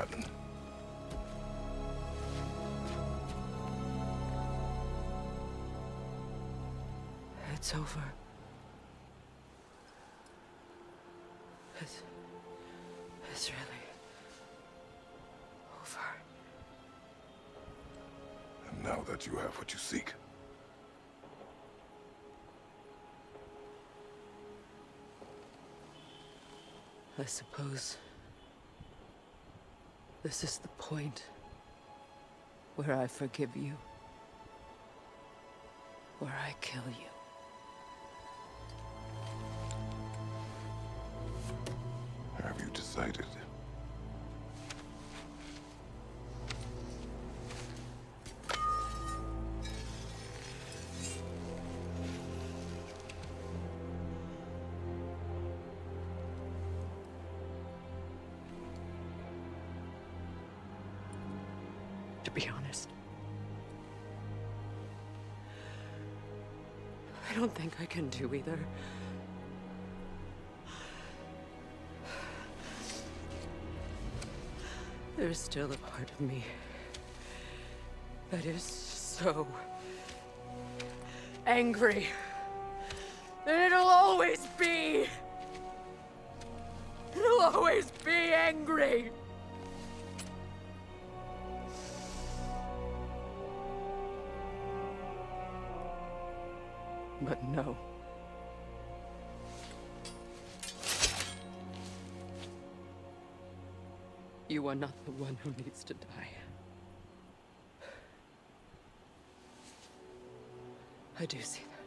forgotten. It's over. It's really over. And now that you have what you seek, I suppose this is the point where I forgive you, where I kill you. have you decided? To be honest, I don't think I can do either. There's still a part of me that is so angry that it'll always be. It'll always be angry. But no. You are not the one who needs to die. I do see that.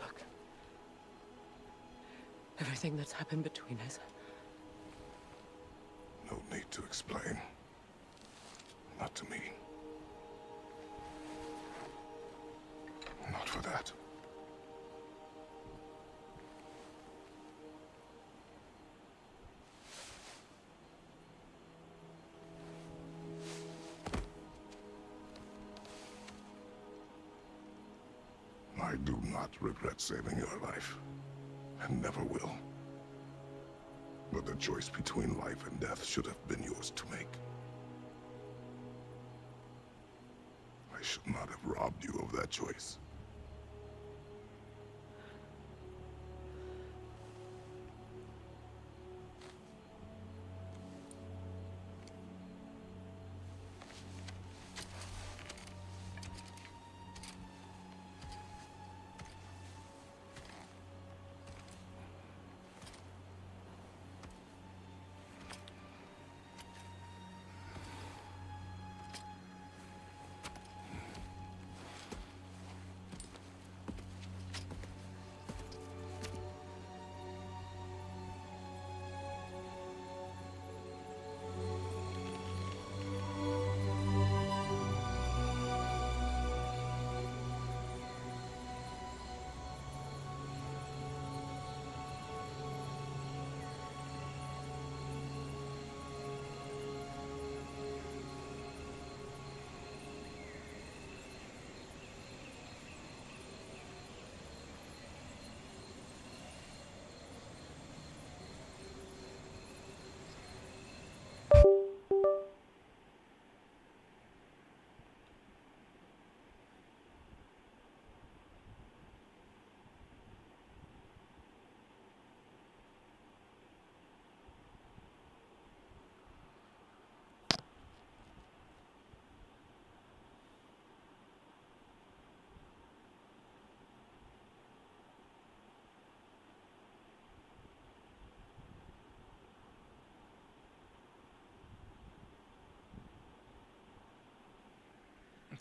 Look. Everything that's happened between us. No need to explain. Not to me. Not for that. I do not regret saving your life, and never will. But the choice between life and death should have been yours to make. I should not have robbed you of that choice.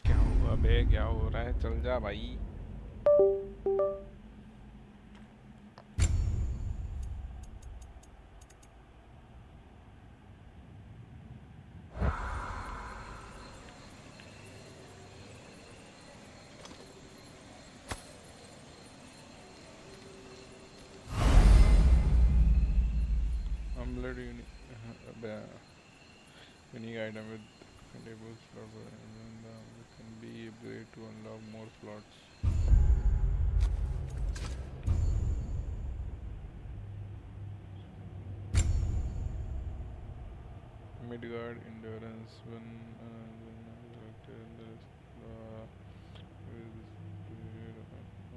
क्या हुआ बे? क्या हो रहा है? चल जा भाई. Omelette unique item with tables, and the can be upgrade to unlock more slots. Midgard endurance when selected in the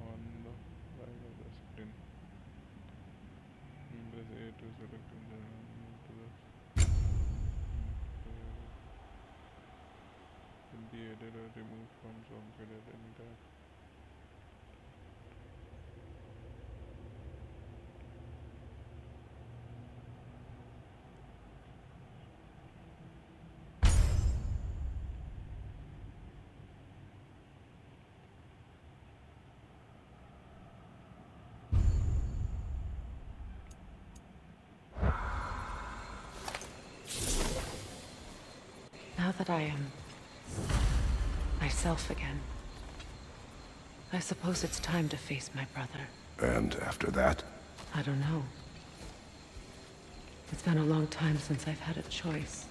on the right of the screen. Press A to select in the to the can be added or removed from socket at any time. Now that I am myself again, I suppose it's time to face my brother. And after that? I don't know. It's been a long time since I've had a choice.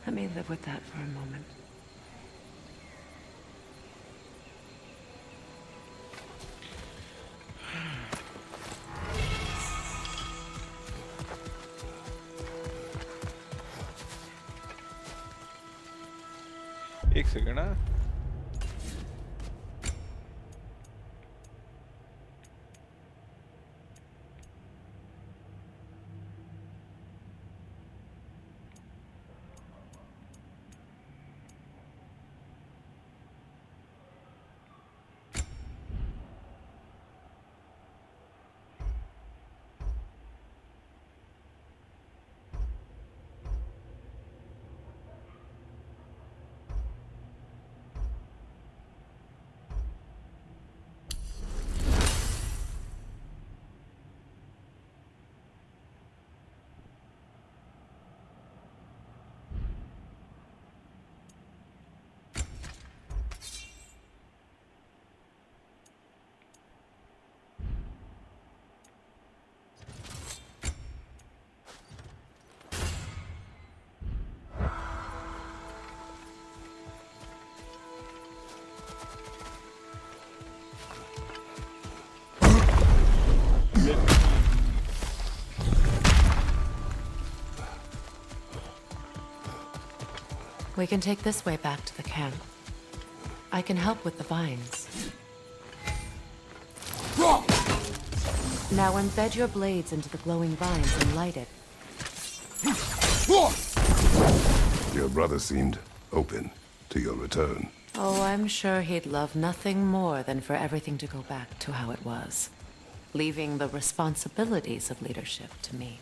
Let me live with that for a moment. एक second हाँ We can take this way back to the camp. I can help with the vines. Now embed your blades into the glowing vines and light it. Your brother seemed open to your return. Oh, I'm sure he'd love nothing more than for everything to go back to how it was, leaving the responsibilities of leadership to me.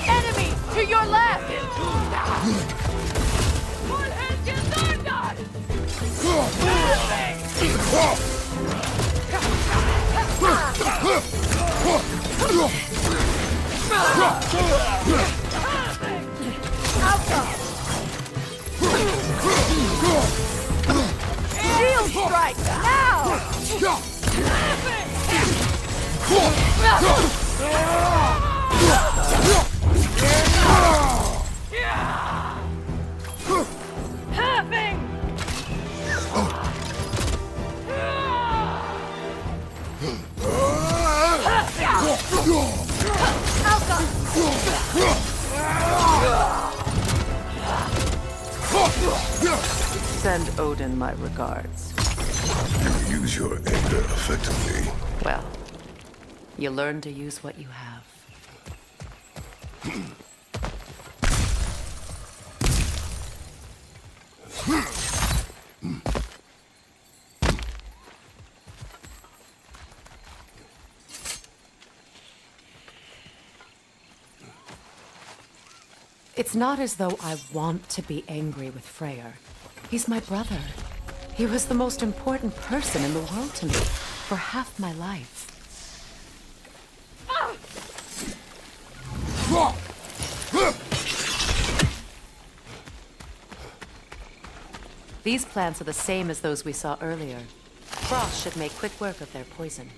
Enemy to your left! Shield strike now! Having! Send Odin my regards. You use your anger effectively. Well, you learn to use what you have. It's not as though I want to be angry with Freyr. He's my brother. He was the most important person in the world to me for half my life. These plants are the same as those we saw earlier. Frost should make quick work of their poison.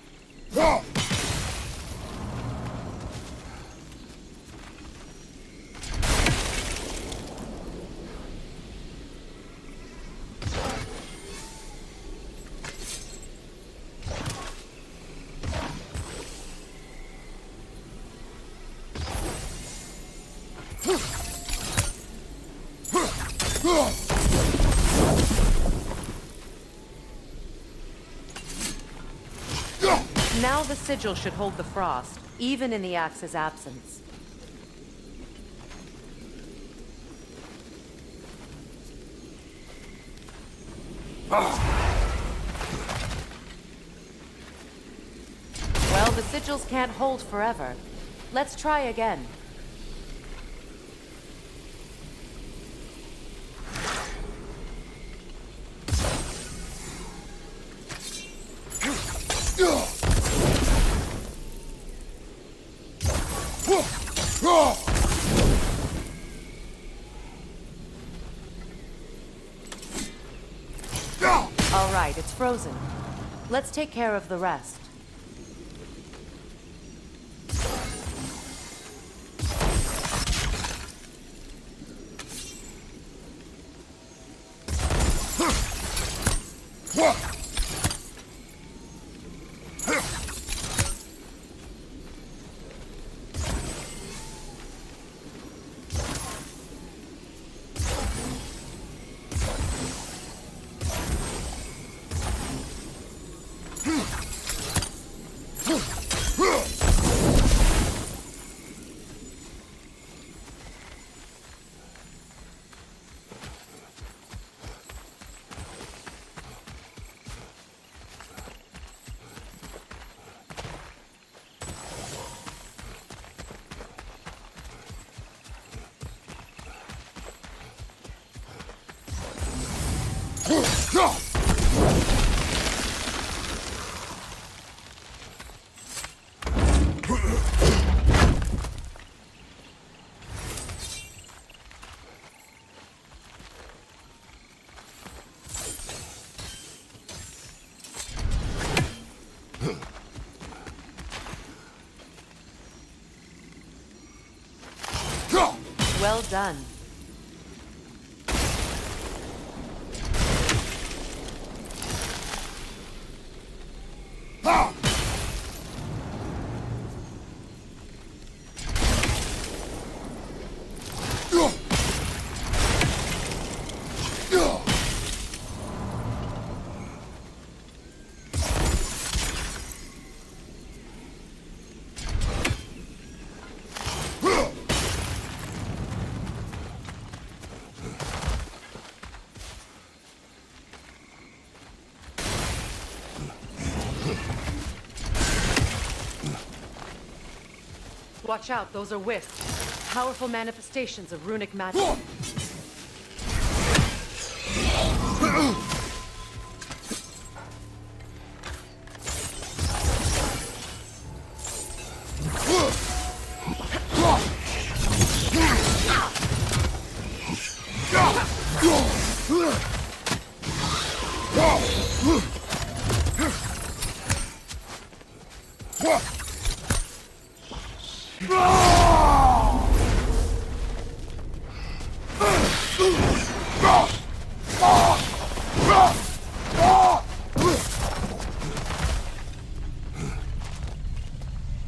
Now the sigil should hold the frost, even in the axe's absence. Well, the sigils can't hold forever. Let's try again. All right, it's frozen. Let's take care of the rest. Well done. Watch out, those are wisps. Powerful manifestations of runic magic.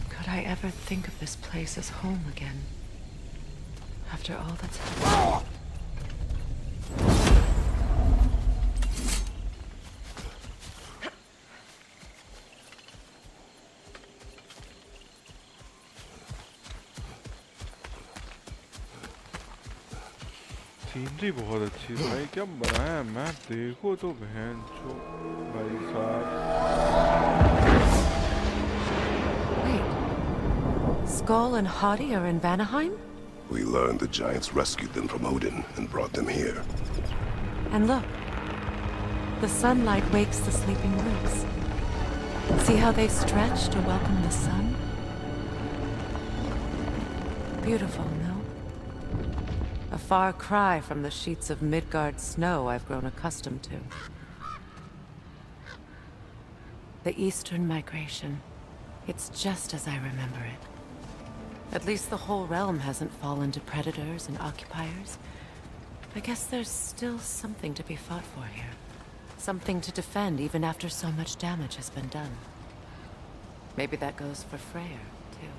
Could I ever think of this place as home again? After all that's happened? Scenery बहुत अच्छी है भाई, क्या बनाया है map देखो तो बहन चो भाई साहब। Wait. Skull and Hottie are in Vanaheim? We learned the giants rescued them from Odin and brought them here. And look. The sunlight wakes the sleeping roots. See how they stretch to welcome the sun? Beautiful, no? A far cry from the sheets of Midgard snow I've grown accustomed to. The Eastern Migration. It's just as I remember it. At least the whole realm hasn't fallen to predators and occupiers. I guess there's still something to be fought for here. Something to defend even after so much damage has been done. Maybe that goes for Freyr, too.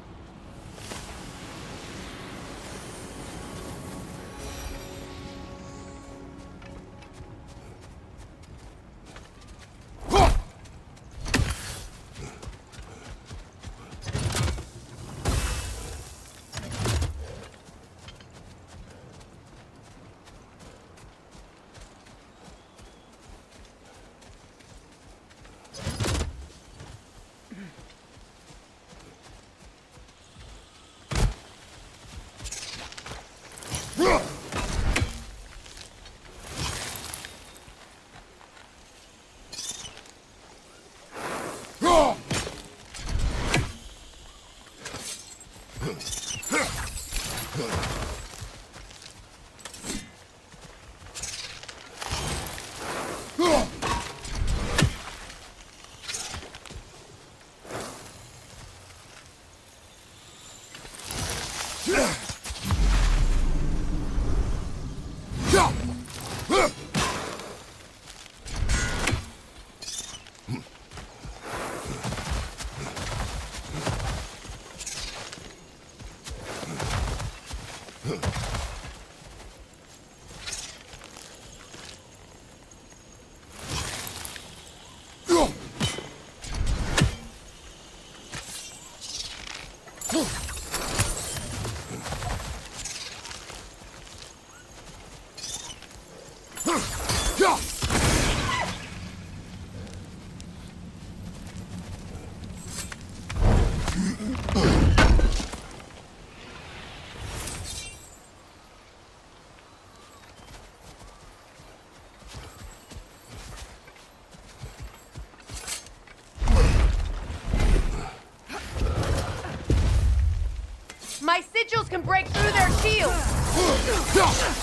My sigils can break through their shields!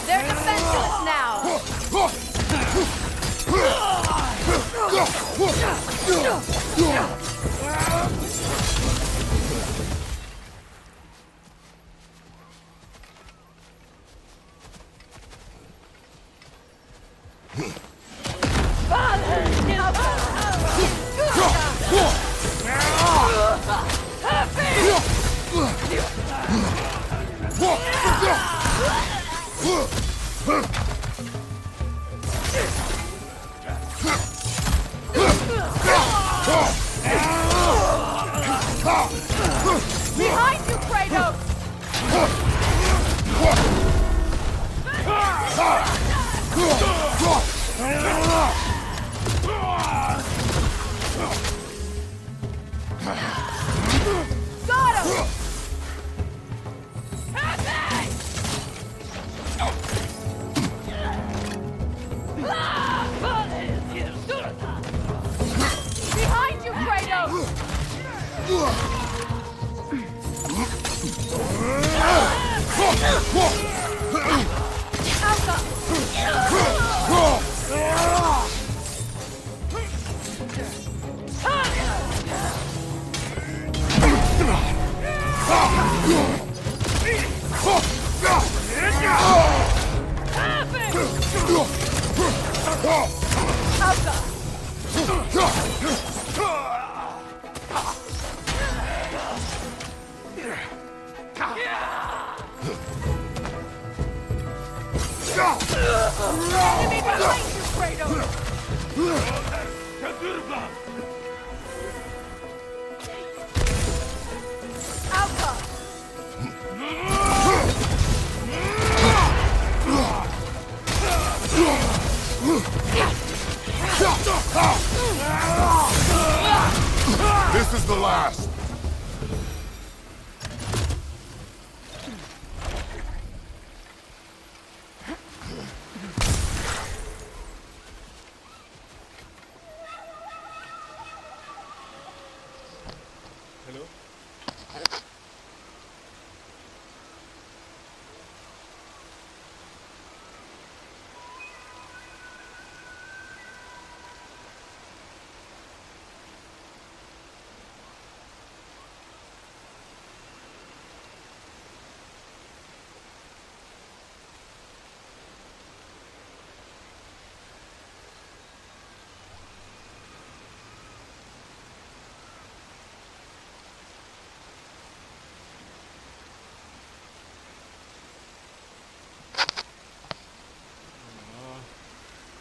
They're defenseless now! Behind you, Kratos! Got him! Behind you, Kratos! Enemy behind you, Kratos! Alpha!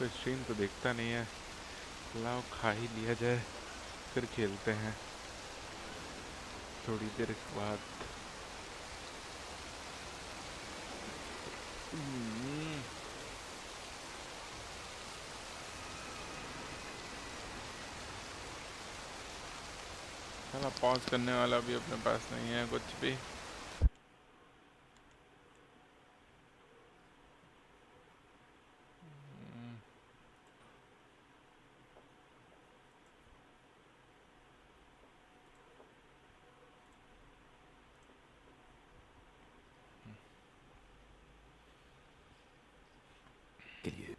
कोई stream तो देखता नहीं है, लाओ खा ही लिया जाए, फिर खेलते हैं थोड़ी देर के बाद। साला पॉज करने वाला भी अपने पास नहीं है कुछ भी। के लिए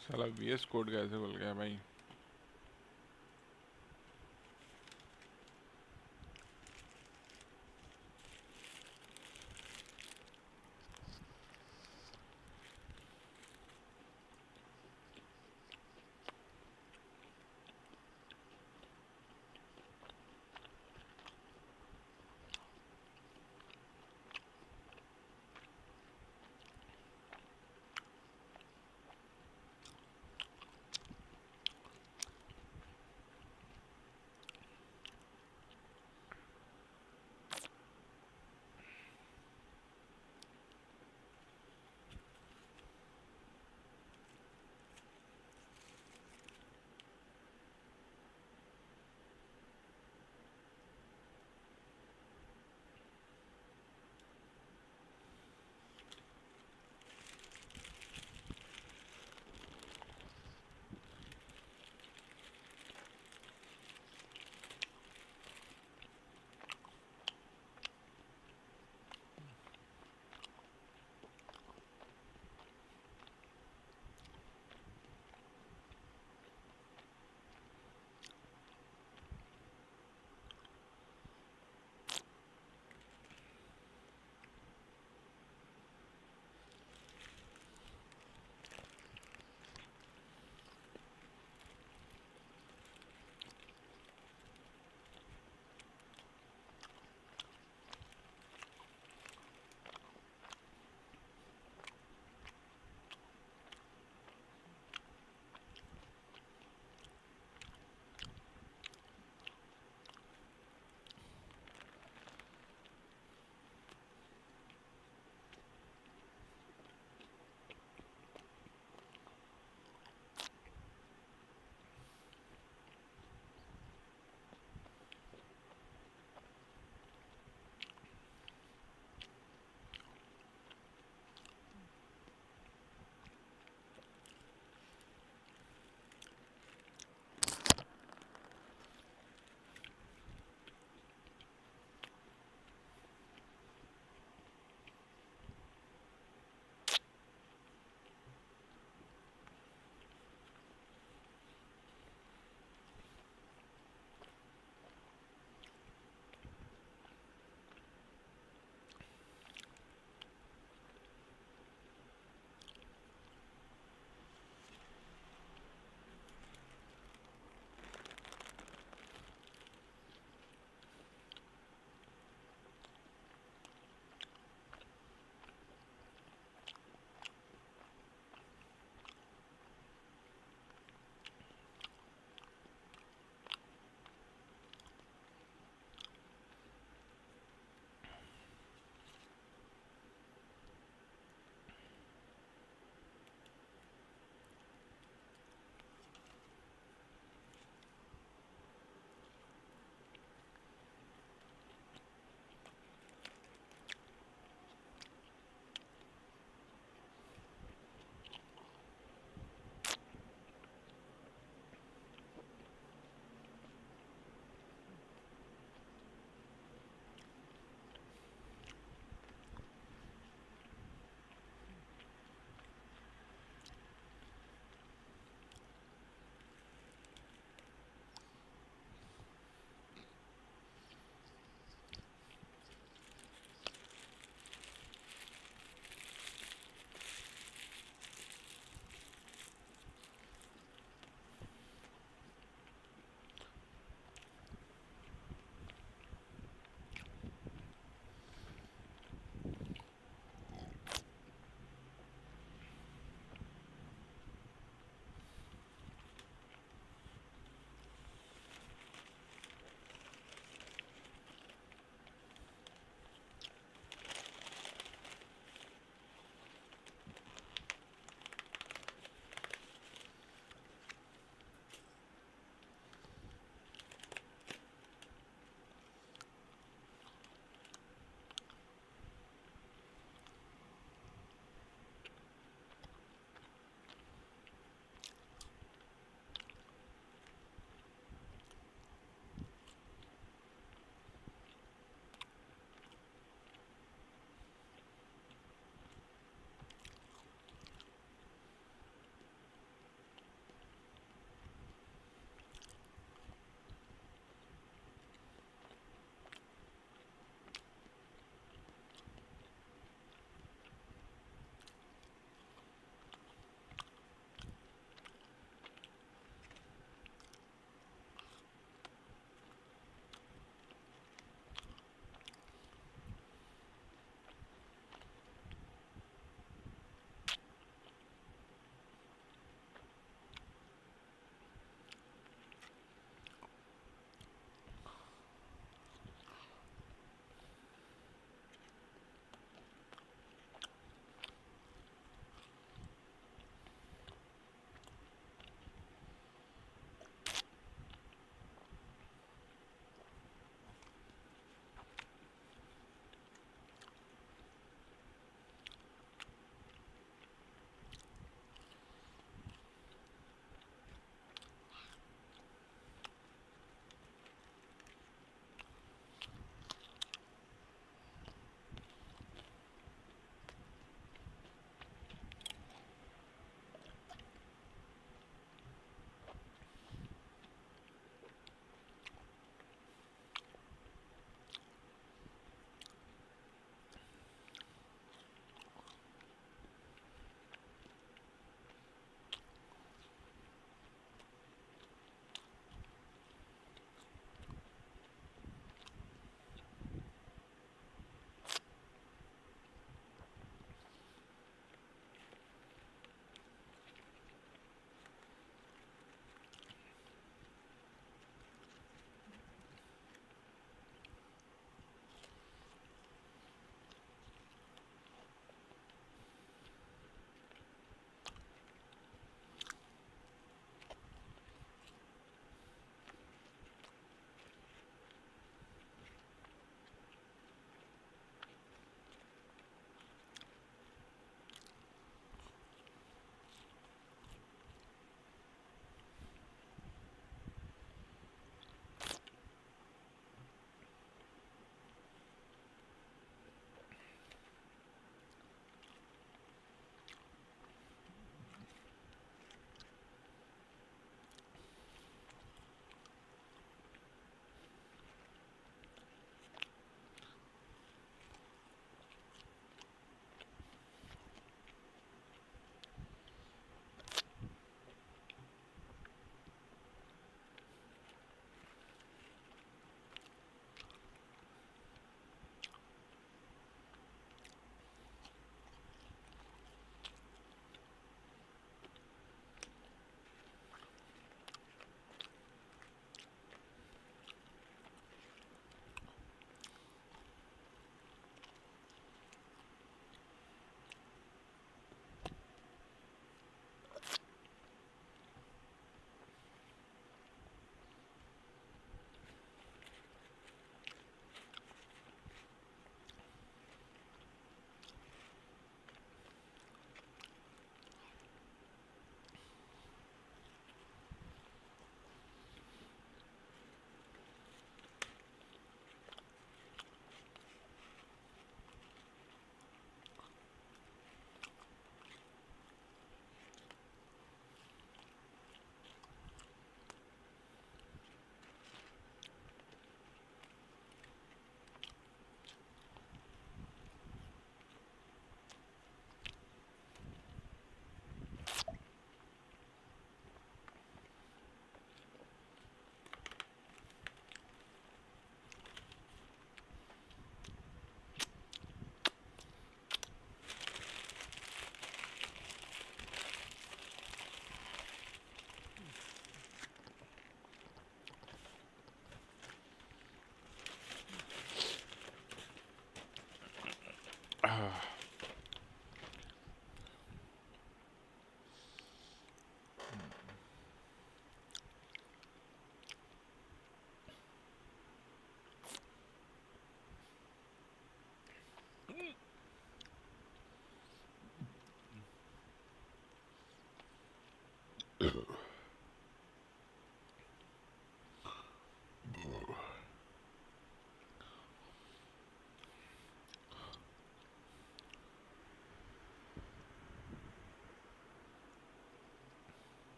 साला वीएस कोड कैसे खुल गया भाई?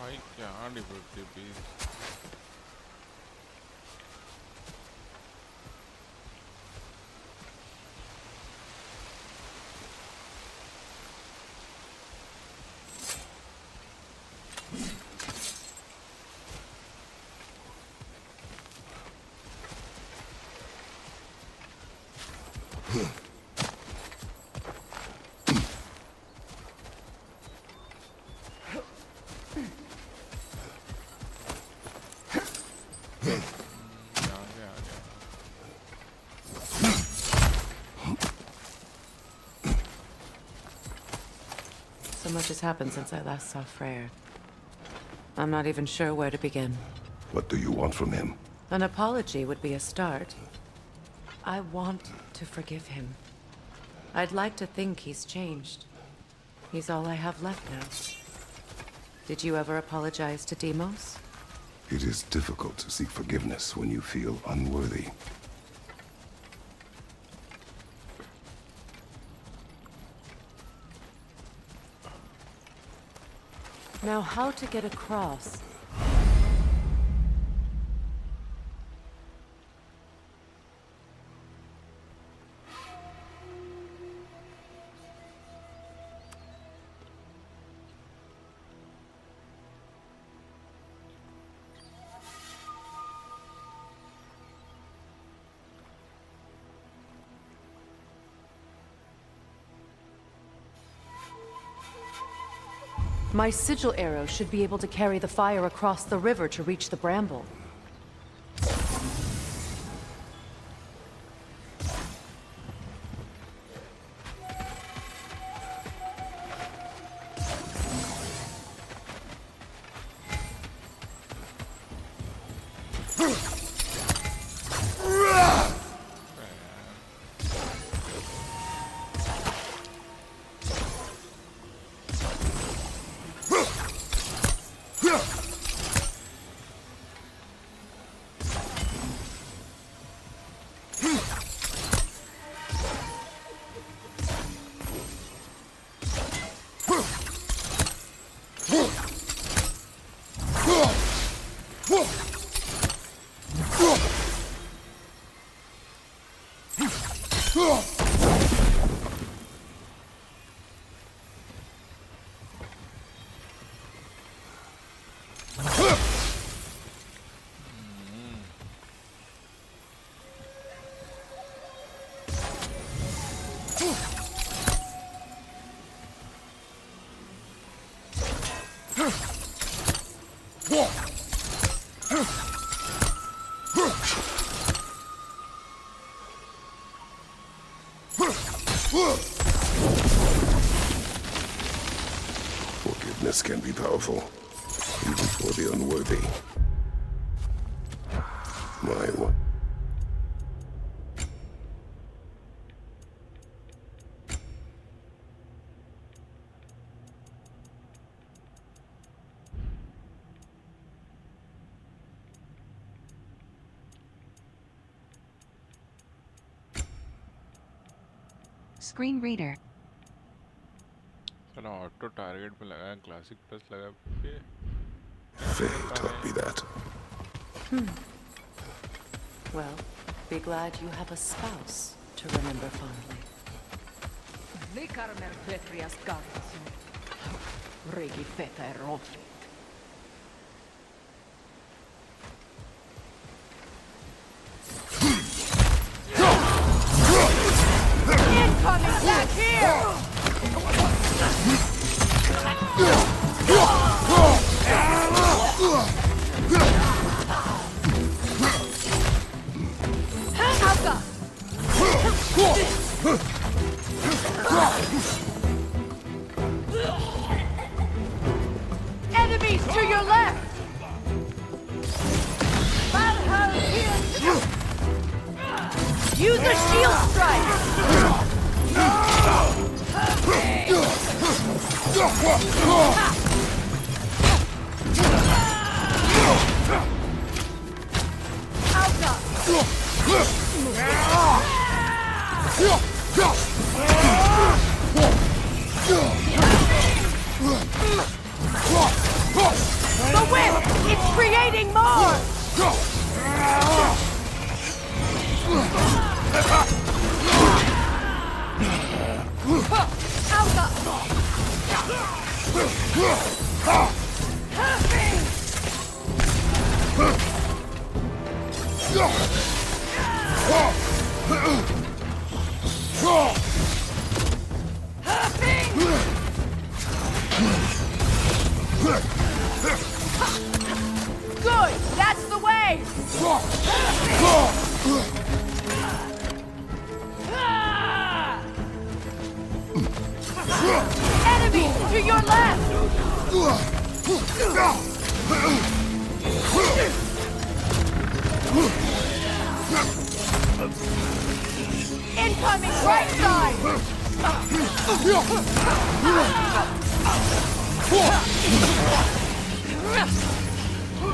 भाई क्या डिबेट थी So much has happened since I last saw Freyr. I'm not even sure where to begin. What do you want from him? An apology would be a start. I want to forgive him. I'd like to think he's changed. He's all I have left now. Did you ever apologize to Deimos? It is difficult to seek forgiveness when you feel unworthy. Now, how to get across? My sigil arrow should be able to carry the fire across the river to reach the bramble. Forgiveness can be powerful, even for the unworthy. My one. Screen reader. चलो auto target पे लगा classic plus लगा पे Faye taught me that. Well, be glad you have a spouse to remember fondly. Incoming back here! Enemies to your left! Use a shield strike! The whip! It's creating more! Good! That's the way! Enemy! To your left! Incoming right side!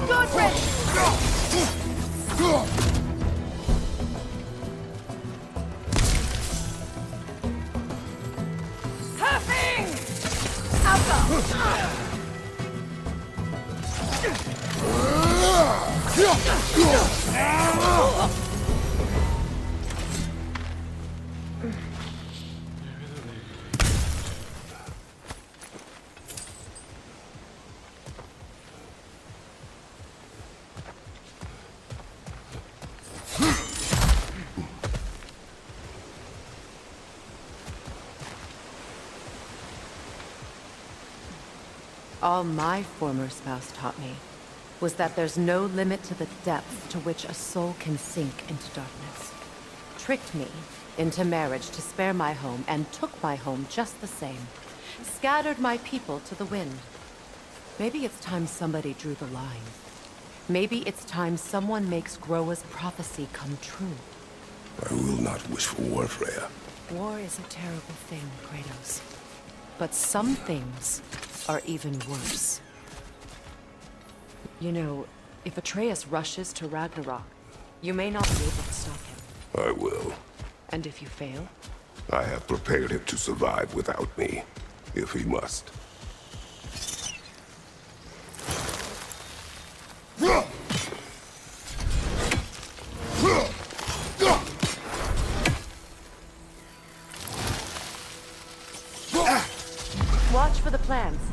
Good, Rich! All my former spouse taught me was that there's no limit to the depth to which a soul can sink into darkness. Tricked me into marriage to spare my home and took my home just the same. Scattered my people to the wind. Maybe it's time somebody drew the line. Maybe it's time someone makes Groa's prophecy come true. I will not wish for war, Freya. War is a terrible thing, Kratos. But some things are even worse. You know, if Atreus rushes to Ragnarok, you may not be able to stop him. I will. And if you fail? I have prepared him to survive without me, if he must. Watch for the plants.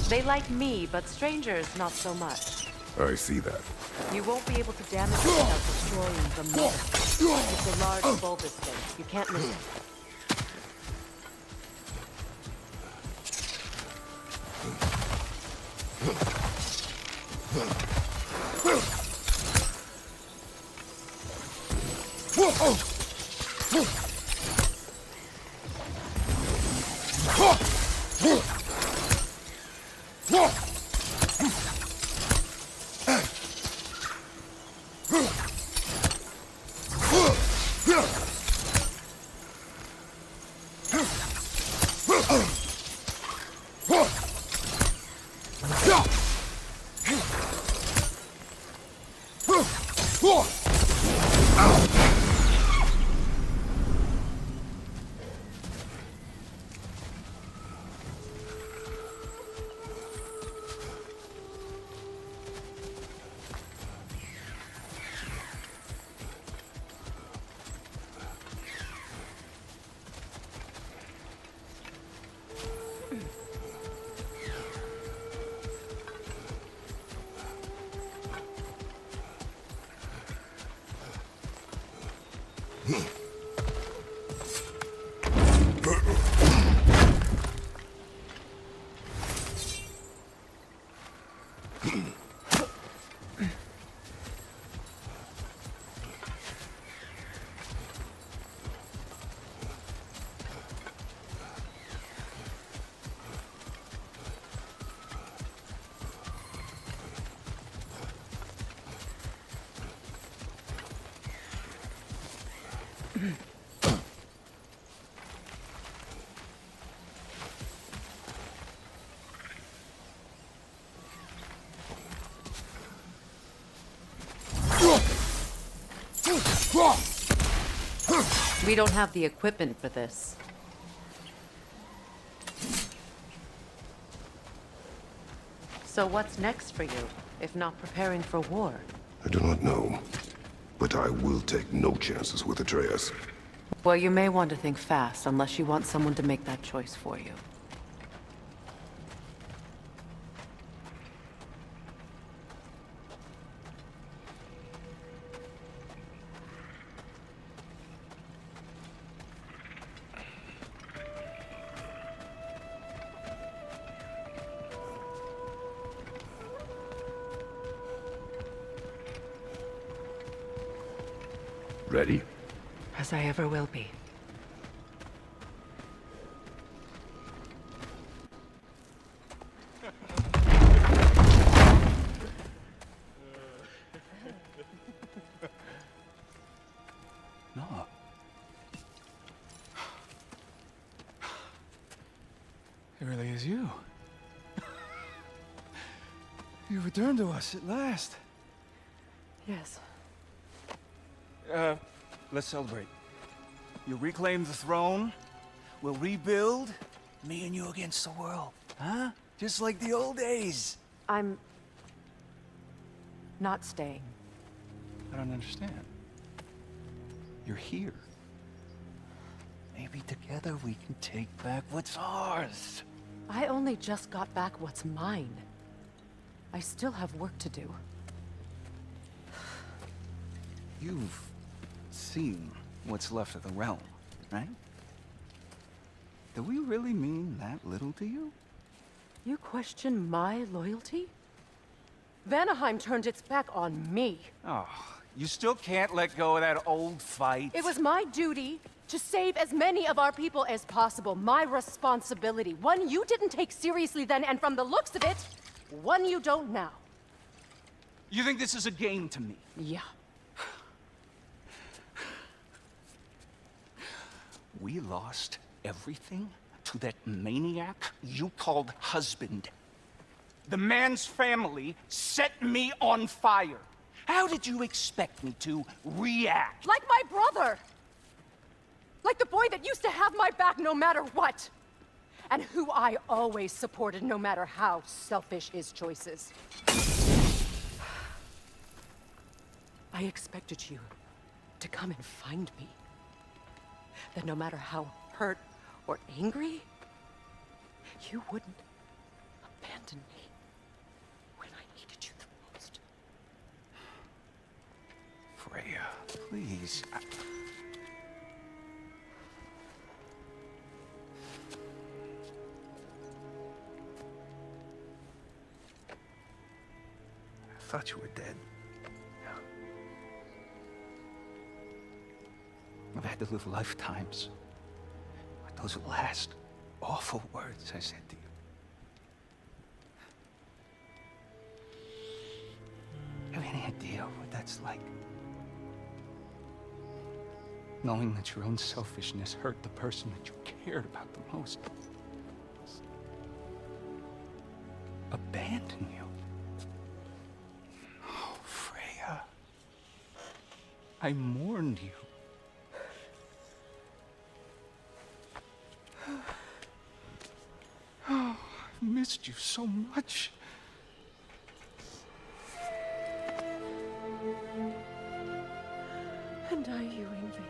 They like me, but strangers not so much. I see that. You won't be able to damage it without destroying the mother. It's a large bulbous thing. You can't miss it. We don't have the equipment for this. So what's next for you, if not preparing for war? I do not know, but I will take no chances with Atreus. Well, you may want to think fast, unless you want someone to make that choice for you. Ready? As I ever will be. No. It really is you. You returned to us at last. Yes. Let's celebrate. You reclaim the throne, we'll rebuild, me and you against the world. Huh? Just like the old days. I'm... not staying. I don't understand. You're here. Maybe together we can take back what's ours. I only just got back what's mine. I still have work to do. You've seen what's left of the realm, right? Do we really mean that little to you? You question my loyalty? Vanaheim turned its back on me. Oh, you still can't let go of that old fight? It was my duty to save as many of our people as possible. My responsibility. One you didn't take seriously then, and from the looks of it, one you don't now. You think this is a game to me? Yeah. We lost everything to that maniac you called husband. The man's family set me on fire. How did you expect me to react? Like my brother! Like the boy that used to have my back no matter what! And who I always supported no matter how selfish his choices. I expected you to come and find me. That no matter how hurt or angry, you wouldn't abandon me when I needed you the most. Freya, please. I thought you were dead. I've had to live lifetimes with those last awful words I said to you. You have any idea what that's like? Knowing that your own selfishness hurt the person that you cared about the most. Abandon you. Oh, Freya. I mourned you. Oh, I missed you so much. And I you, Envy.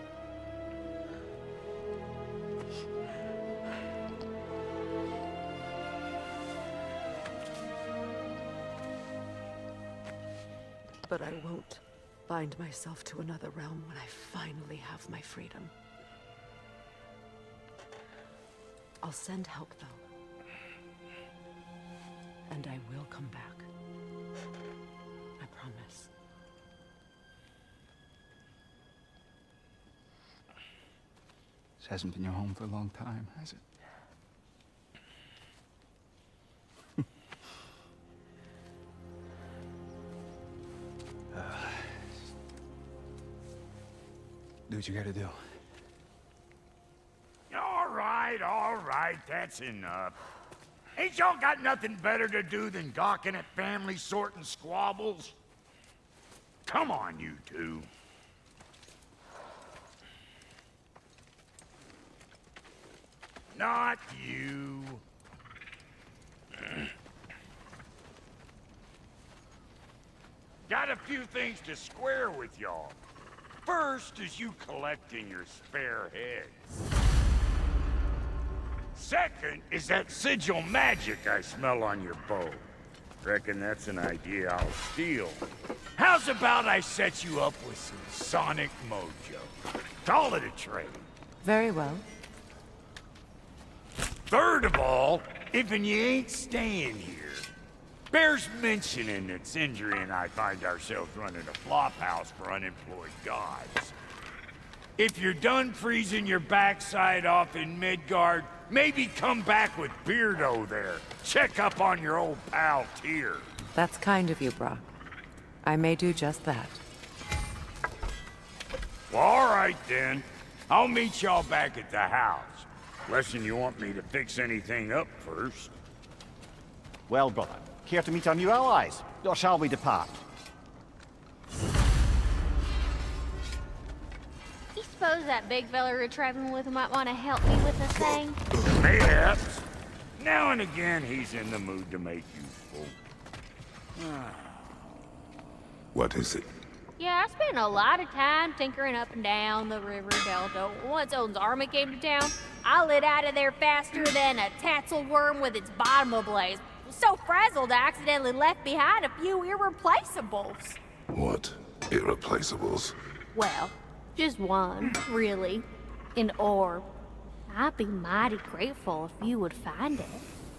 But I won't bind myself to another realm when I finally have my freedom. I'll send help, though. And I will come back. I promise. This hasn't been your home for a long time, has it? Do what you gotta do. All right, that's enough. Ain't y'all got nothing better to do than gawking at family sorting squabbles? Come on, you two. Not you. Got a few things to square with y'all. First is you collecting your spare heads. Second is that sigil magic I smell on your bow. Reckon that's an idea I'll steal. How's about I set you up with some sonic mojo? Call it a trade. Very well. Third of all, if you ain't staying here, bears mentioning that Sindri and I find ourselves running a flop house for unemployed gods. If you're done freezing your backside off in Midgard, maybe come back with Beardo there. Check up on your old pal Tyr. That's kind of you, Brock. I may do just that. Well, all right then. I'll meet y'all back at the house. Lesson you want me to fix anything up first. Well, brother, care to meet our new allies? Or shall we depart? You suppose that big fella you're traveling with might want to help me with a thing? Mayhaps. Now and again, he's in the mood to make useful. What is it? Yeah, I spent a lot of time tinkering up and down the river delta. Once Odin's army came to town, I lit out of there faster than a tassel worm with its bottom ablaze. So frazzled, I accidentally left behind a few irreplaceables. What? Irreplaceables? Well, just one, really. An orb. I'd be mighty grateful if you would find it.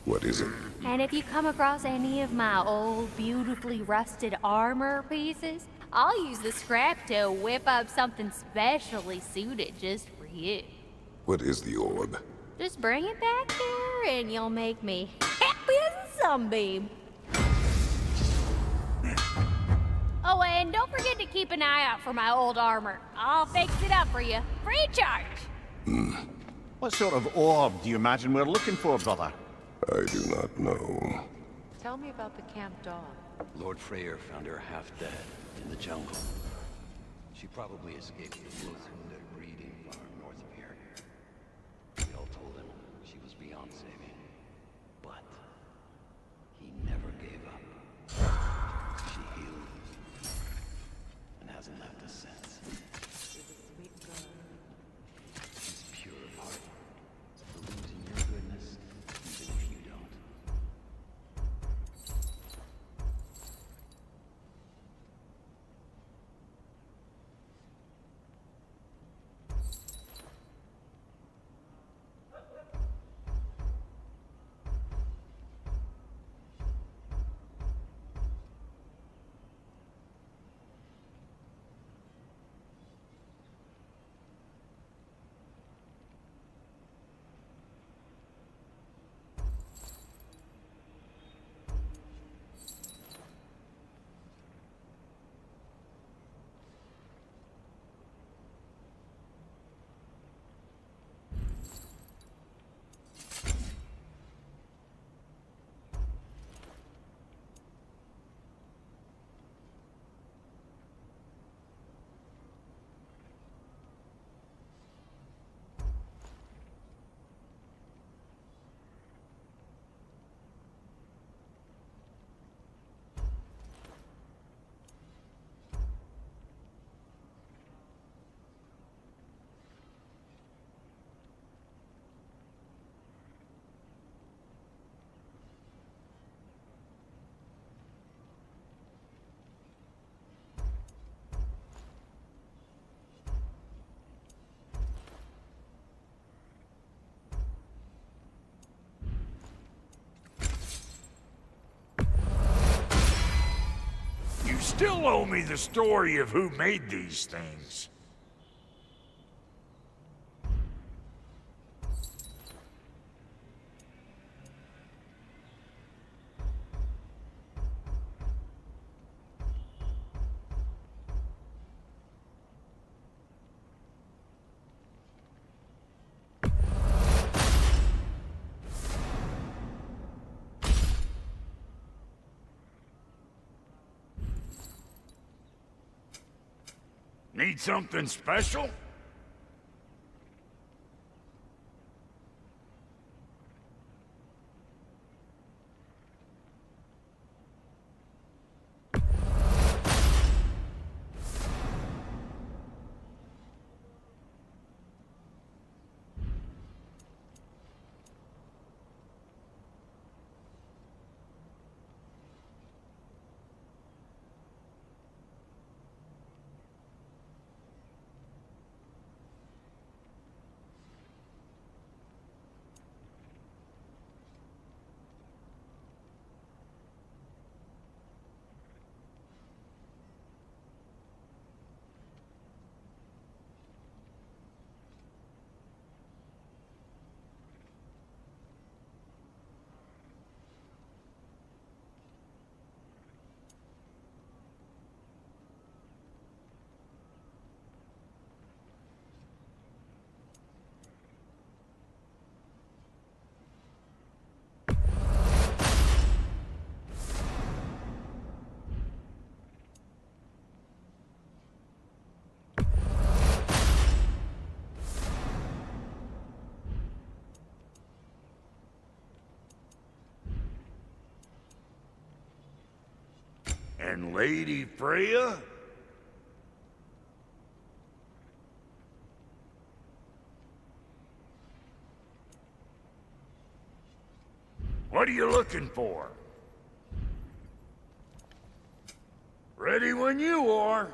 What is it? And if you come across any of my old, beautifully rusted armor pieces, I'll use the scrap to whip up something specially suited just for you. What is the orb? Just bring it back here and you'll make me happy as a sunbeam. Oh, and don't forget to keep an eye out for my old armor. I'll fix it up for you, free of charge. What sort of orb do you imagine we're looking for, brother? I do not know. Tell me about the camp dog. Lord Freyr found her half dead in the jungle. She probably escaped the Lothund breeding farm north of here. We all told him she was beyond saving. But he never gave up. She healed and hasn't left us since. Sweet girl. She's pure of heart. Believes in your goodness, even if you don't. You still owe me the story of who made these things. Need something special? And Lady Freya? What are you looking for? Ready when you are.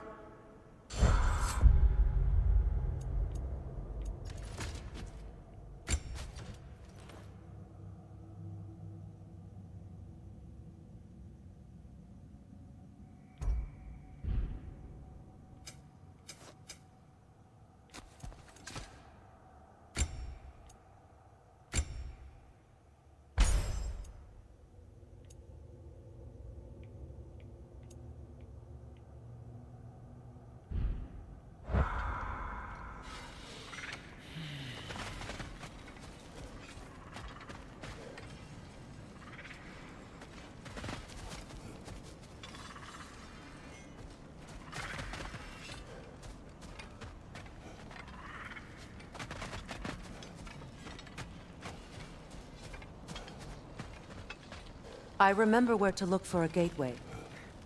I remember where to look for a gateway.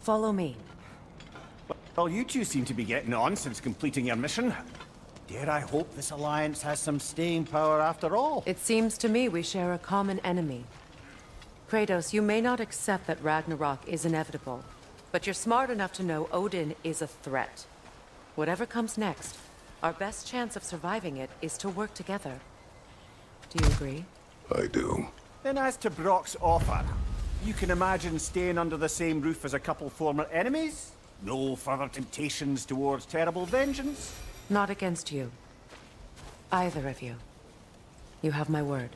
Follow me. Well, you two seem to be getting on since completing your mission. Dare I hope this alliance has some staying power after all? It seems to me we share a common enemy. Kratos, you may not accept that Ragnarok is inevitable, but you're smart enough to know Odin is a threat. Whatever comes next, our best chance of surviving it is to work together. Do you agree? I do. Then as to Brock's offer, you can imagine staying under the same roof as a couple former enemies? No further temptations towards terrible vengeance? Not against you. Either of you. You have my word.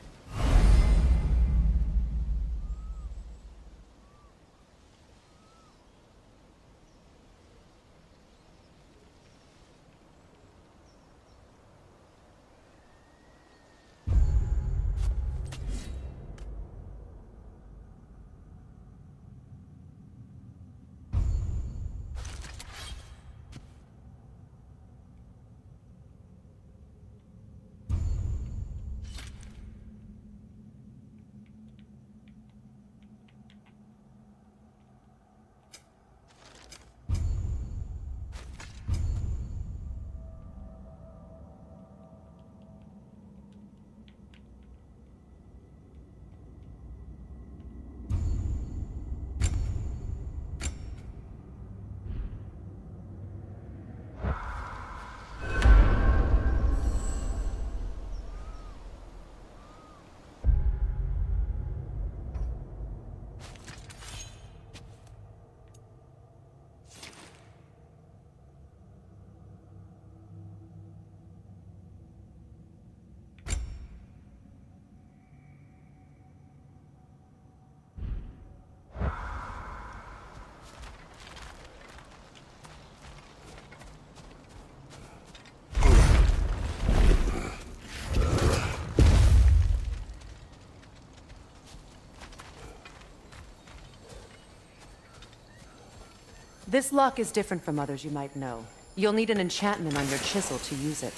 This lock is different from others you might know. You'll need an enchantment on your chisel to use it.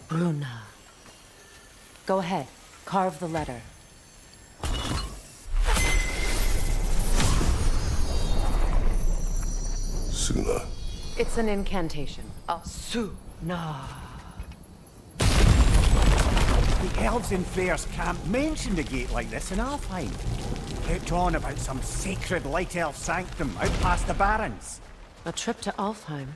Bruna. Go ahead. Carve the letter. Suna. It's an incantation. Suna. The elves in Freyr's camp mentioned a gate like this in Alfheim. Kept on about some sacred light elf sanctum out past the Barrens. A trip to Alfheim.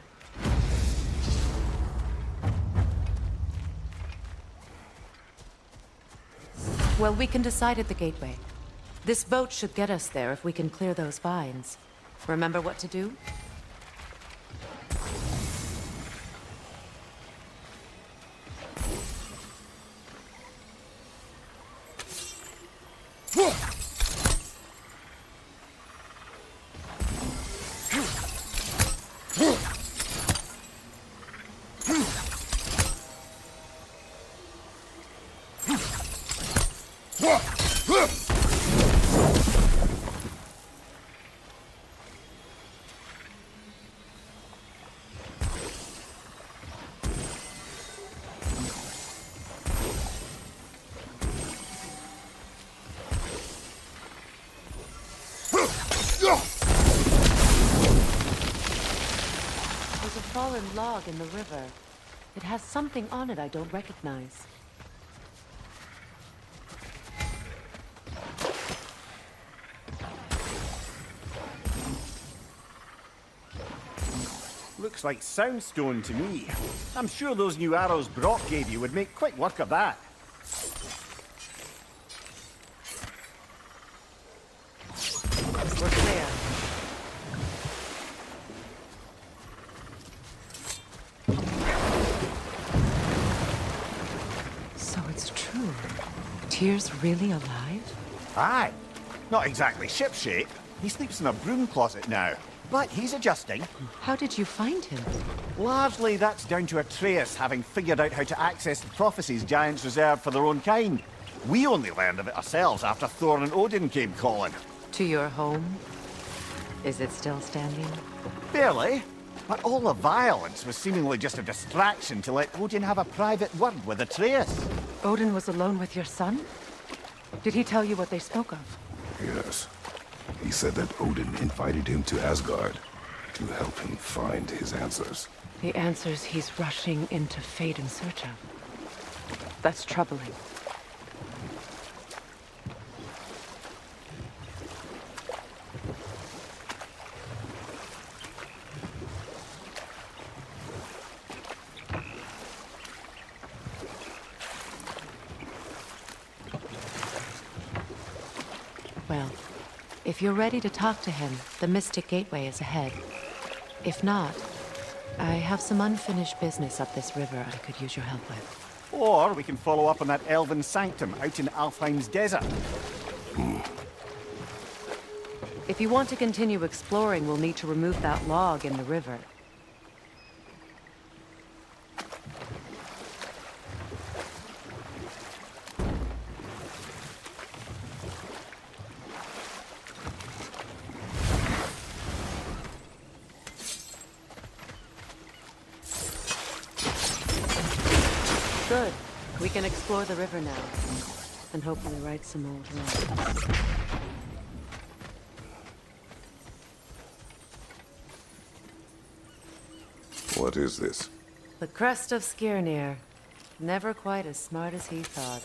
Well, we can decide at the gateway. This boat should get us there if we can clear those vines. Remember what to do? There's a fallen log in the river. It has something on it I don't recognize. Looks like soundstone to me. I'm sure those new arrows Brock gave you would make quick work of that. We're clear. So it's true. Tyr's really alive? Aye. Not exactly shipshape. He sleeps in a broom closet now. But he's adjusting. How did you find him? Largely that's down to Atreus having figured out how to access the prophecies giants reserved for their own kind. We only learned of it ourselves after Thor and Odin came calling. To your home? Is it still standing? Barely. But all the violence was seemingly just a distraction to let Odin have a private word with Atreus. Odin was alone with your son? Did he tell you what they spoke of? Yes. He said that Odin invited him to Asgard to help him find his answers. The answers he's rushing into fate in search of. That's troubling. Well, if you're ready to talk to him, the Mystic Gateway is ahead. If not, I have some unfinished business up this river I could use your help with. Or we can follow up on that elven sanctum out in Alfheim's desert. If you want to continue exploring, we'll need to remove that log in the river. Good. We can explore the river now. And hopefully right some old wrongs. What is this? The crest of Skirnir. Never quite as smart as he thought.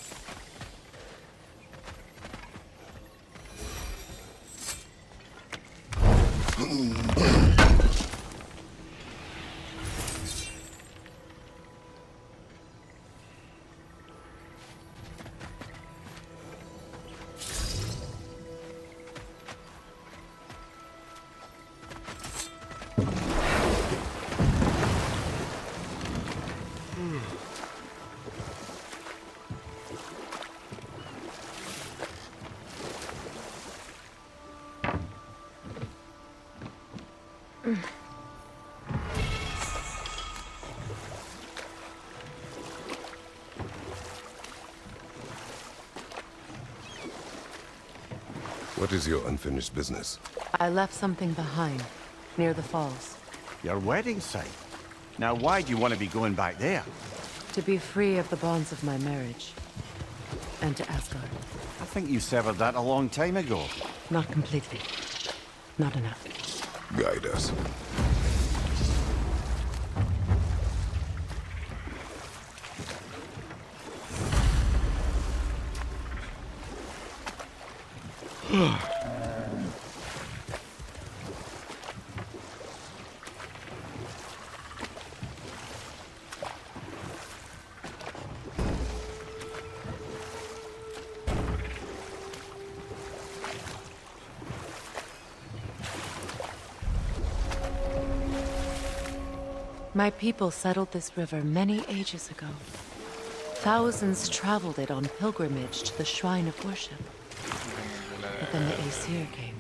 What is your unfinished business? I left something behind. near the falls. Your wedding site. Now, why do you want to be going back there? To be free of the bonds of my marriage. And to Asgard. I think you severed that a long time ago. Not completely. Not enough. Guide us. My people settled this river many ages ago. Thousands traveled it on pilgrimage to the shrine of worship. But then the Aesir came.